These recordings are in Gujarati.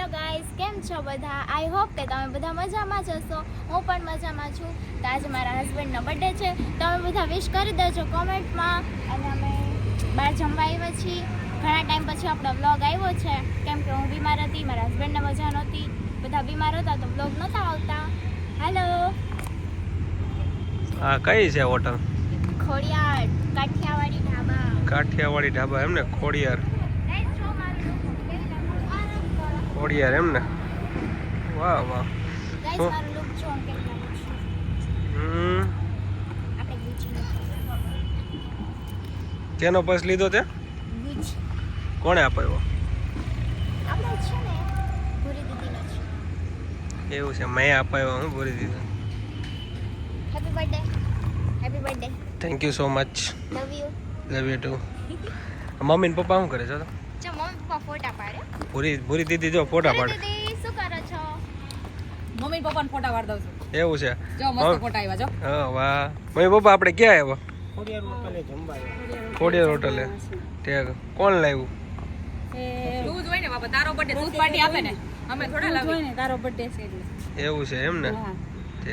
હેલો ગાઈસ, કેમ છો બધા? આઈ હોપ કે તમે બધા મજામાં જ હશો. હું પણ મજામાં છું. તો આજે મારા હસબન્ડનો બર્થડે છે. તમે બધા વિશ કરી દેજો કોમેન્ટમાં. અને અમે બહાર જમવા આવ્યા છીએ. ઘણા ટાઈમ પછી આપણો વ્લોગ આવ્યો છે, કેમ કે હું બીમાર હતી, મારા હસબન્ડને મજા નહોતી, બધા બીમાર હતા તો વ્લોગ નહોતા આવતા. હેલો. આ કઈ છે હોટલ? ખોડિયાર કાઠિયાવાડી ઢાબા. કાઠિયાવાડી ઢાબા એમ ને? ખોડિયાર ખોડિયાર એમ ને? વાહ વાહ. ગાઈસ મારું લુક જો કેવું લાગે છે. આપણે ગુચી તેનો પર્સ લીધો તે? ગુચી કોણે આપ્યો? આપણે છે ને પૂરી દીદીનો છે. એવું છે, મેં આપ્યો. હું ભરી દીધો. Happy birthday. Happy birthday. Thank you so much. Love you. Love you too. મમ્મી ને પપ્પા શું કરે છે? જો મમ્મી પપ્પા ફોટા પાડે. ભૂરી દીદી જો ફોટા પાડે. દીદી શું કરો છો? મમ્મી પપ્પાને ફોટા પાડ દઉં છું. એવું છે? જો મસ્ત ફોટા આવ્યા જો. હા વાહ. મમ્મી પપ્પા આપણે ક્યાં આવ્યા? ખોડિયાર હોટલે. તે કોણ લાવ્યું? દૂધ હોય ને બાપા, તારો બર્થડે દૂધ પાર્ટી આપે ને, અમે થોડા લાવી હોય ને, તારો બર્થડે છે એટલે. એવું છે એમ ને? તે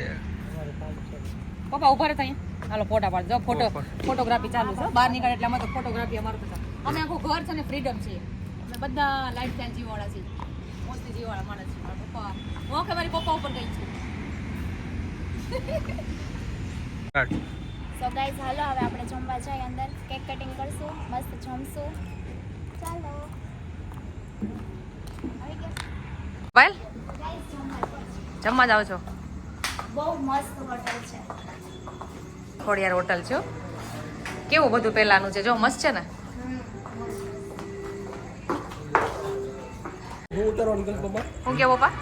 પપ્પા ઉભા રહે અહીંયા. હાલો ફોટા પાડ. જો ફોટોગ્રાફી ચાલુ છે. બહાર નીકળે એટલે અમે તો ફોટોગ્રાફી અમારું તો ચાલે. અમે આખું ઘર છે ને ફ્રીડમ છીએ. અમે બધા લાઈફ સ્ટાઈલ જીવવાળા છીએ. મોસ્ટલી જીવવાળા માણસ છીએ. મારા પપ્પા હું કે મારી પપ્પા ઉપર ગઈ છું. સો ગાઈઝ હાલો હવે આપણે જમવા જઈએ અંદર. કેક કટિંગ કરશું, મસ્ત જમશું. ચાલો. આવી ગયા ભાઈ ગાઈઝ જમવા જાવ છો? બહુ મસ્ત હોટલ છે. ખોડિયાર હોટલ છે. કેવું બધું પહેલાનું છે, જો મસ્ત છે ને. શું કે પપ્પા?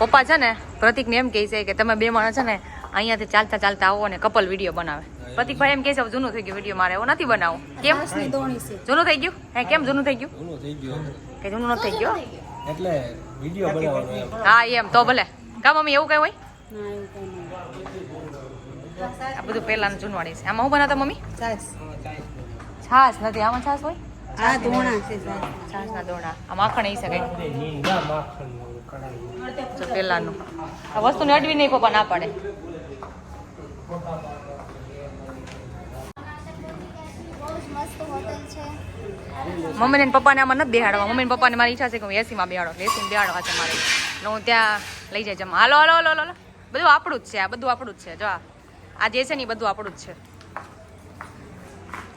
પપ્પા છે ને પ્રતિકને એમ કહે છે કે તમે બે માણસ છે ને અહીંયાથી ચાલતા ચાલતા આવો ને કપલ વિડીયો બનાવે. પ્રતિકભાઈ એમ કહે છે જૂનું થઈ ગયું વિડીયો, મારે એવું નથી બનાવવું. કેમ જૂનું થઈ ગયું? હે કેમ જૂનું થઈ ગયું? કે જૂનું નથી થઈ ગયું એટલે વિડિયો બનાવવાનો એમ. હા એમ તો ભલે. કા મમ્મી એવું કઈ હોય? આ બધું પહેલાનું જૂનવાણી છે. આમાં હું બનાવતા મમ્મી? છાશ નથી. આમાં છાશ હોય? હા ધોણા છે છાશના દોણા. આ માખણ એ છે કઈ પહેલાનું. આ વસ્તુને અડવી નહીં, પપ્પા ના પાડે. બહુ જ મસ્ત હોટલ છે. મમ્મીને ને પપ્પાને આમાં નથી બેહાડવા. મમ્મી ને પપ્પાને મારી ઈચ્છા છે કે હું એસીમાં બેહાડો. એસીમાં બેહાડવા છે મારે. એટલે હું ત્યાં લઈ જાય જમવા. હાલો હાલો હાલો હાલો. બધું આપણું જ છે. આ બધું આપણું જ છે. જો આ જે છે ને એ બધું આપણું જ છે.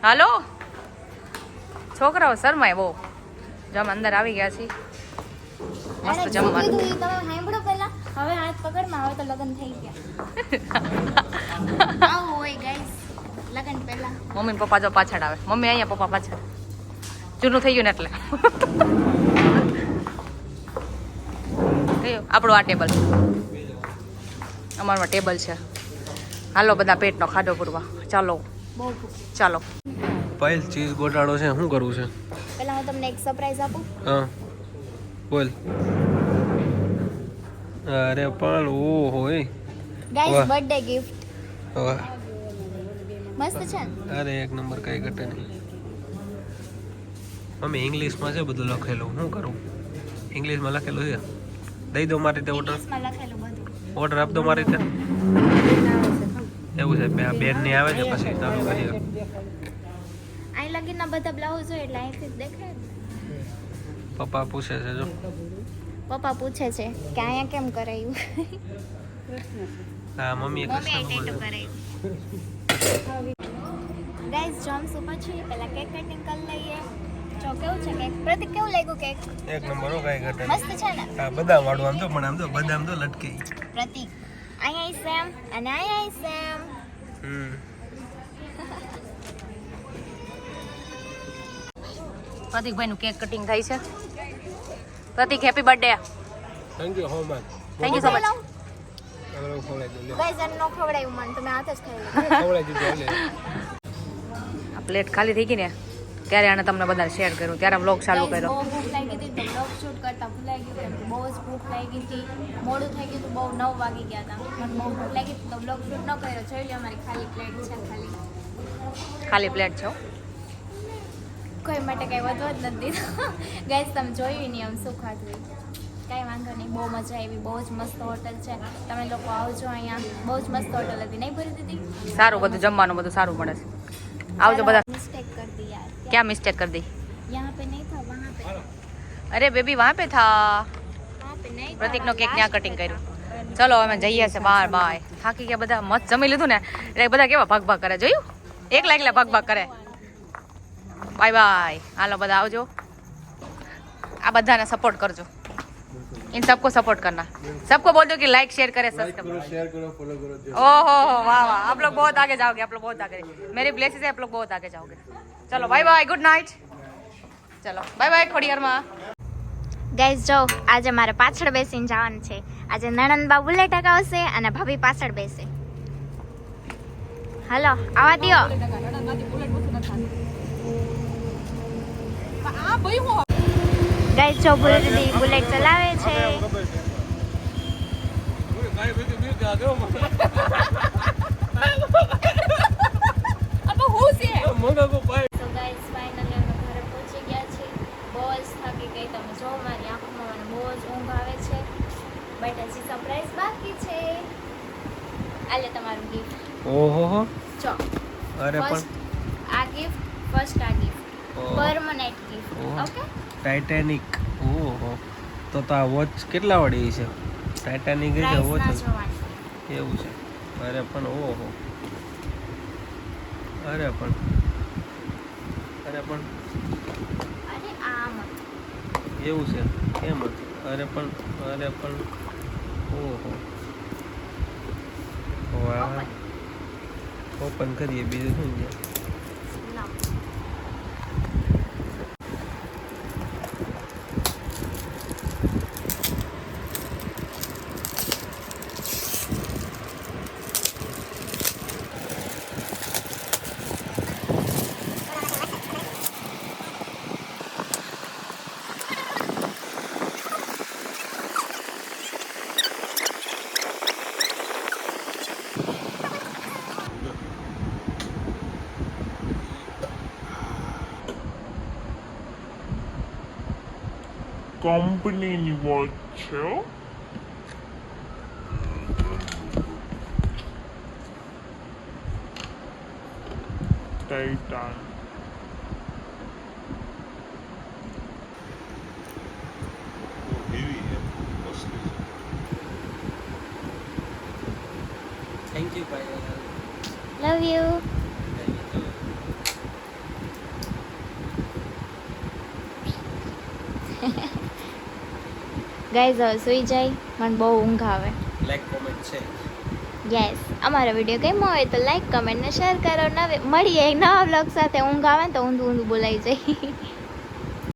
હાલો છોકરાઓ શરમાય બહુ. જો અમે અંદર આવી ગયા છીએ. મસ્ત અને જમવાનું. કીધું ઈ તમે સાંભળો પહેલા. હવે હાથ પકડમાં, હવે તો લગ્ન થઈ ગયા. આવું હોય ગાઈસ લગ્ન પહેલા. મમ્મી ને પપ્પા જો પાછળ આવે. મમ્મી અહીંયા, પપ્પા પાછળ. જૂનું થઈ ગયું ને એટલે. કયું? આપણું આ ટેબલ. અમારમાં ટેબલ છે. હાલો બધા પેટનો ખાધો પૂરવા. ચાલો બહુ ભૂખ. ચાલો. પાયલ ચીઝ ગોટાળો છે, શું કરવું છે? પહેલા હું તમને એક સરપ્રાઈઝ આપું. હા બોલ. અરે પણ ઓ હોય ગાઈસ વાહ. બર્થડે ગિફ્ટ વાહ. મસ્ત છે ને? અરે એક નંબર, કઈ ઘટે નહીં. મમ્મી ઇંગ્લિશમાં છે બધું લખેલું, શું કરું? ઇંગ્લિશમાં લખેલું છે. દઈ દો મારી રીતે ઓર્ડર. ઇંગ્લિશમાં લખેલું બધું. ઓર્ડર આપ દો મારી રીતે. એવું છે, બેન ની આવે છે પછી ચાલુ કરીએ. અહીં લગીના બધા બ્લાઉઝ હોય એટલે અહીંથી જ દેખાય ને. પપ્પા પૂછે છે જો. પપ્પા પૂછે છે કે અહીંયા કેમ કરાયું. હા મમ્મી મમ્મી અહીં ટેટુ કરાયું. ગાઈસ જમશું પછી પહેલા કેક કટિંગ કરી લઈએ. જો કેવું છે કેક? પ્રતિક કેવું લાગ્યું કેક? એક નંબર હો, કઈ ઘટે મસ્ત છે ને? હા બદામ વાળું આમ તો, પણ આમ તો બદામ તો લટકે. પ્રતિક અહીંયા સેમ અને અહીંયા સેમ. પ્રતિકભાઈ નું કેક કટિંગ થાય છે. Pratik happy birthday. Thank you so much. Thank you so much. Guys આ નો ખવડાયું મને, તમે હાથ જ ખાઈ લો. આ પ્લેટ ખાલી થઈ ગઈ ને ત્યારે આને તમને બધાને શેર કર્યું, ત્યારે વ્લોગ ચાલુ Guys, કર્યો. બહુ ભૂખ લાગી હતી તો બ્લોગ શૂટ કરતા ભૂલાઈ ગયું કેમ કે બહુ જ ભૂખ લાગી હતી. મોડું થઈ ગયું હતું, બહુ 9 વાગી ગયા હતા. મને બહુ ભૂખ લાગી હતી તો બ્લોગ શૂટ ન કર્યો. જોઈ લો અમારી ખાલી પ્લેટ છે. ખાલી ખાલી પ્લેટ છે હો. કોઈ માટે કંઈ વધવા જ નથી દીધું ગાઈસ તમે જોયું નહીં આમ શું ખાધું કાંઈ વાંધો નહીં બહુ મજા આવી બહુ જ મસ્ત હોટલ છે તમે લોકો આવજો અહીંયા બહુ જ મસ્ત હોટલ હતી નહીં ભરી દીધી સારું બધું જમવાનું બધું સારું મળે છે આવજો બધા मिस्टेक कर दी यार क्या मिस्टेक कर दी यहाँ पे नहीं था वहाँ पे था। અરે બેબી વહાં પે થા वहाँ पे नहीं था। પ્રતિકનો કેક ત્યાં કટિંગ કર્યું ચલો અમે જઈએ છે બાર બાય થાકી ગયા બધા મસ્ત જમી લીધું ને એટલે બધા કેવા ભાગ ભાગ કરે જોયું એકલા એકલા ભાગ ભાગ કરે બાય બાય હાલો બધા આવજો આ બધાને સપોર્ટ કરજો इन सबको सपोर्ट करना सबको बोल दो कि लाइक शेयर करे सब्सक्राइब शेयर करो फॉलो करो ओहो वाह वाह आप लोग बहुत आगे जाओगे आप लोग बहुत आगे मेरी ब्लेसिंग है आप लोग बहुत आगे जाओगे चलो बाय बाय गुड नाइट चलो बाय बाय થોડી વારમાં ગાઈઝ જો આજે મારે પાછળ બેસીને જવાનું છે આજે નણંદબા બુલેટ હકાવશે અને ભાભી પાછળ બેસે હાલો આવા દ્યો ગાઈઝ જો બુલેટ ચલાવે છે તો ગાઈઝ ફાઇનલી અમે ઘરે પહોંચી ગયા છીએ બહુ જ થાકી ગઈ તમે જો મારી આંખમાં મને બહુ જ ઊંઘ આવે છે બટ હજી સરપ્રાઈઝ બાકી છે આલે તમારું ગિફ્ટ ઓહો જો અરે પણ ફર્સ્ટ આ ગિફ્ટ ફર્સ્ટ આ ગિફ્ટ ઓહો. પરમનન્ટ ગિફ્ટ ઓહો. ઓકે ટાઇટેનિક ઓહો તો આ વોચ કેટલા વાળી છે ટાઇટેનિક છે પ્રાઇસ વોચ ના જોવાની એવું છે અરે પણ ઓહો અરે પણ અરે આમ એવું છે કેમ અરે પણ ઓહો વાહ ઓપન કરીએ બીજું શું છે ના કંપનીની વોચ છે ટાઇટાન થેન્ક યુ ભાઈ લવ યુ ગાઈઝ હવે સુઈ જાય મને બહુ ઊંઘ આવે લાઈક કોમેન્ટ છે યસ અમારો વિડીયો ગમ્યો હોય તો લાઈક કમેન્ટ ને શેર કરો મળીએ એક નવા બ્લોગ સાથે ઊંઘ આવે ને તો ઊંધું બોલાઈ જાય